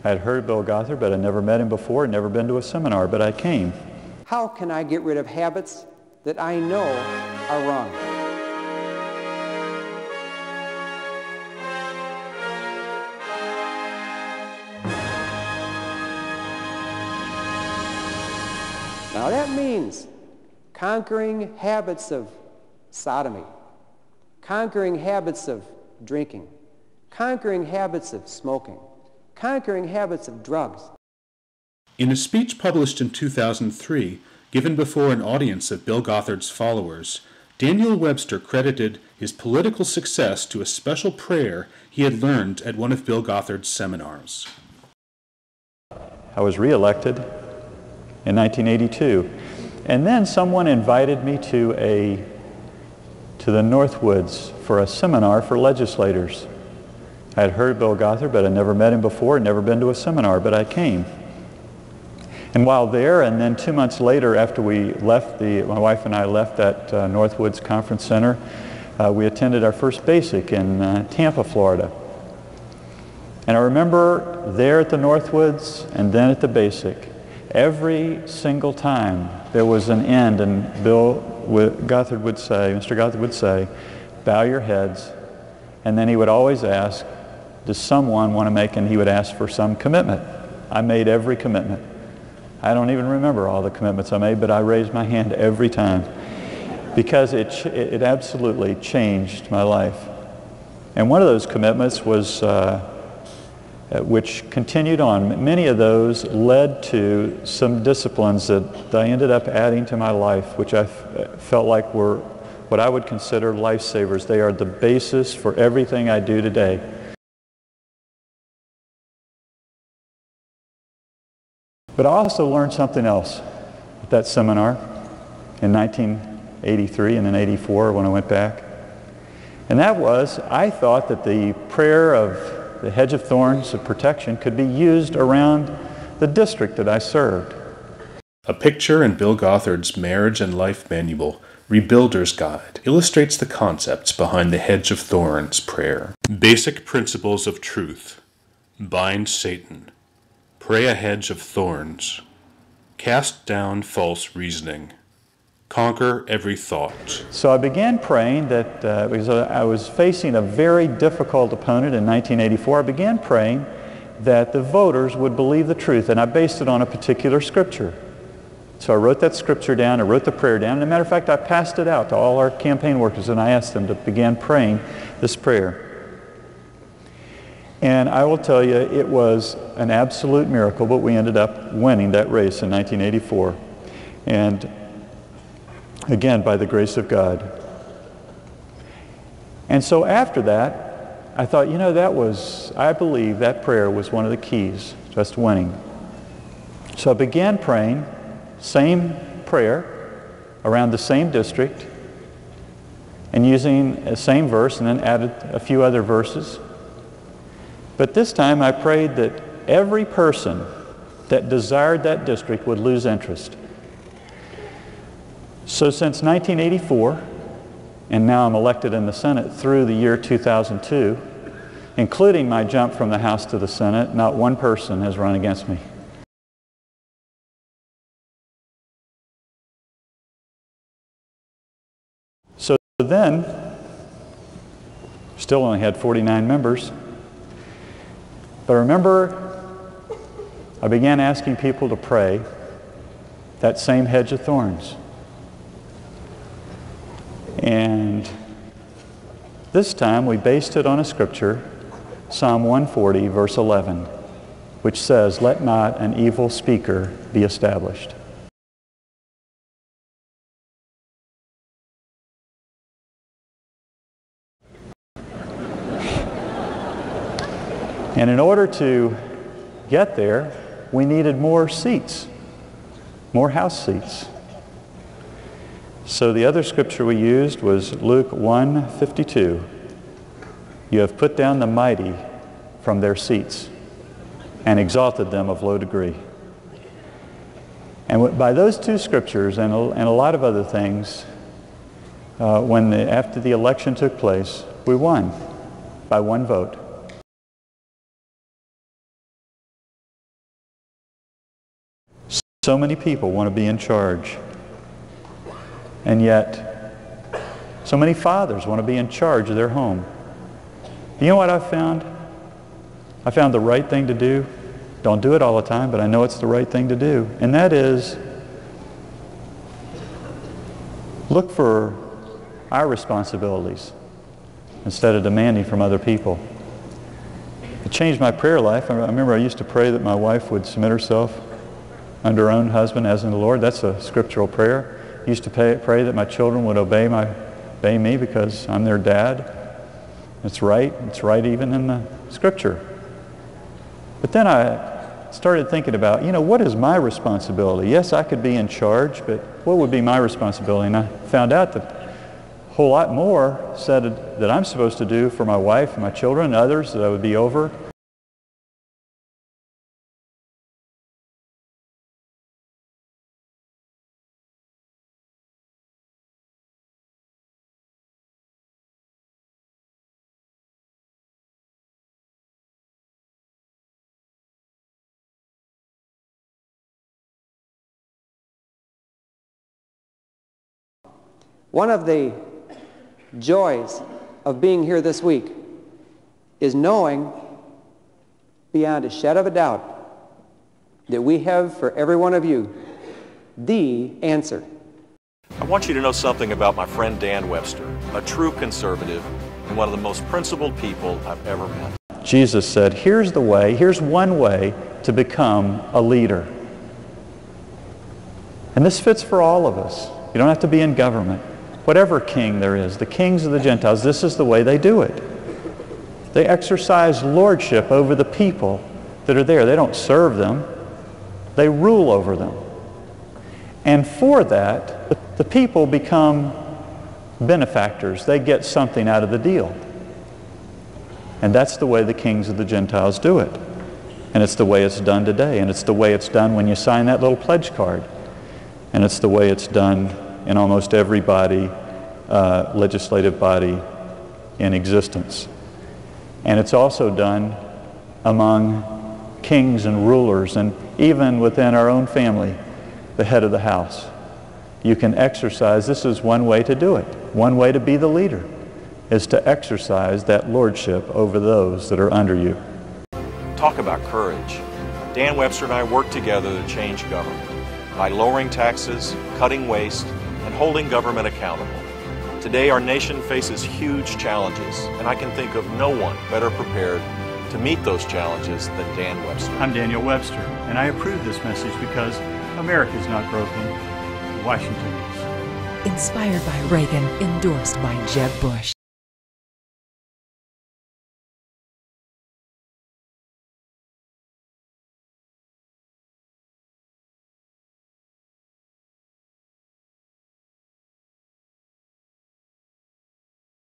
I had heard of Bill Gothard, but I'd never met him before, never been to a seminar, but I came. How can I get rid of habits that I know are wrong? Now that means conquering habits of sodomy, conquering habits of drinking, conquering habits of smoking, conquering habits of drugs. In a speech published in 2003, given before an audience of Bill Gothard's followers, Daniel Webster credited his political success to a special prayer he had learned at one of Bill Gothard's seminars. I was re-elected in 1982, and then someone invited me to the Northwoods for a seminar for legislators. I had heard of Bill Gothard, but I'd never met him before, never been to a seminar, but I came. And while there, and then 2 months later after we left, my wife and I left that Northwoods Conference Center, we attended our first basic in Tampa, Florida. And I remember there at the Northwoods and then at the basic, every single time there was an end, and Mr. Gothard would say, bow your heads, and then he would always ask, does someone want to make, and he would ask for some commitment. I made every commitment. I don't even remember all the commitments I made, but I raised my hand every time because it absolutely changed my life. And one of those commitments was, which continued on. Many of those led to some disciplines that I ended up adding to my life, which I felt like were what I would consider lifesavers. They are the basis for everything I do today. But I also learned something else at that seminar in 1983 and then 84 when I went back. And that was, I thought that the prayer of the hedge of thorns of protection could be used around the district that I served. A picture in Bill Gothard's Marriage and Life Manual, Rebuilder's Guide, illustrates the concepts behind the Hedge of Thorns prayer. Basic principles of truth. Bind Satan. Pray a hedge of thorns. Cast down false reasoning. Conquer every thought. So I began praying that, because I was facing a very difficult opponent in 1984, I began praying that the voters would believe the truth, and I based it on a particular scripture. So I wrote that scripture down, I wrote the prayer down, and as a matter of fact, I passed it out to all our campaign workers, and I asked them to begin praying this prayer. And I will tell you, it was an absolute miracle, but we ended up winning that race in 1984. And again, by the grace of God. And so after that, I thought, I believe that prayer was one of the keys to us winning. So I began praying, same prayer, around the same district, and using the same verse, and then added a few other verses. But this time I prayed that every person that desired that district would lose interest. So since 1984, and now I'm elected in the Senate through the year 2002, including my jump from the House to the Senate, not one person has run against me. So then, still only had 49 members. But remember, I began asking people to pray that same hedge of thorns. And this time we based it on a scripture, Psalm 140, verse 11, which says, "Let not an evil speaker be established." And in order to get there, we needed more seats, more house seats. So the other scripture we used was Luke 1:52. "You have put down the mighty from their seats and exalted them of low degree." And by those two scriptures and a lot of other things, after the election took place, we won by one vote. So many people want to be in charge. And yet, so many fathers want to be in charge of their home. You know what I've found? I found the right thing to do. Don't do it all the time, but I know it's the right thing to do. And that is, look for our responsibilities instead of demanding from other people. It changed my prayer life. I remember I used to pray that my wife would submit herself under her own husband as in the Lord. That's a scriptural prayer. I used to pray that my children would obey me because I'm their dad. It's right. It's right even in the scripture. But then I started thinking about, what is my responsibility? Yes, I could be in charge, but what would be my responsibility? And I found out that a whole lot more said that I'm supposed to do for my wife and my children and others that I would be over. One of the joys of being here this week is knowing beyond a shadow of a doubt that we have for every one of you the answer. I want you to know something about my friend Dan Webster, a true conservative and one of the most principled people I've ever met. Jesus said, here's one way to become a leader. And this fits for all of us. You don't have to be in government. Whatever king there is, the kings of the Gentiles, this is the way they do it. They exercise lordship over the people that are there. They don't serve them. They rule over them. And for that, the people become benefactors. They get something out of the deal. And that's the way the kings of the Gentiles do it. And it's the way it's done today. And it's the way it's done when you sign that little pledge card. And it's the way it's done in almost every legislative body in existence. And it's also done among kings and rulers, and even within our own family, the head of the house. You can exercise, this is one way to do it. One way to be the leader is to exercise that lordship over those that are under you. Talk about courage. Dan Webster and I work together to change government by lowering taxes, cutting waste, and holding government accountable. Today, our nation faces huge challenges, and I can think of no one better prepared to meet those challenges than Dan Webster. I'm Daniel Webster, and I approve this message because America is not broken, Washington is. Inspired by Reagan, endorsed by Jeb Bush.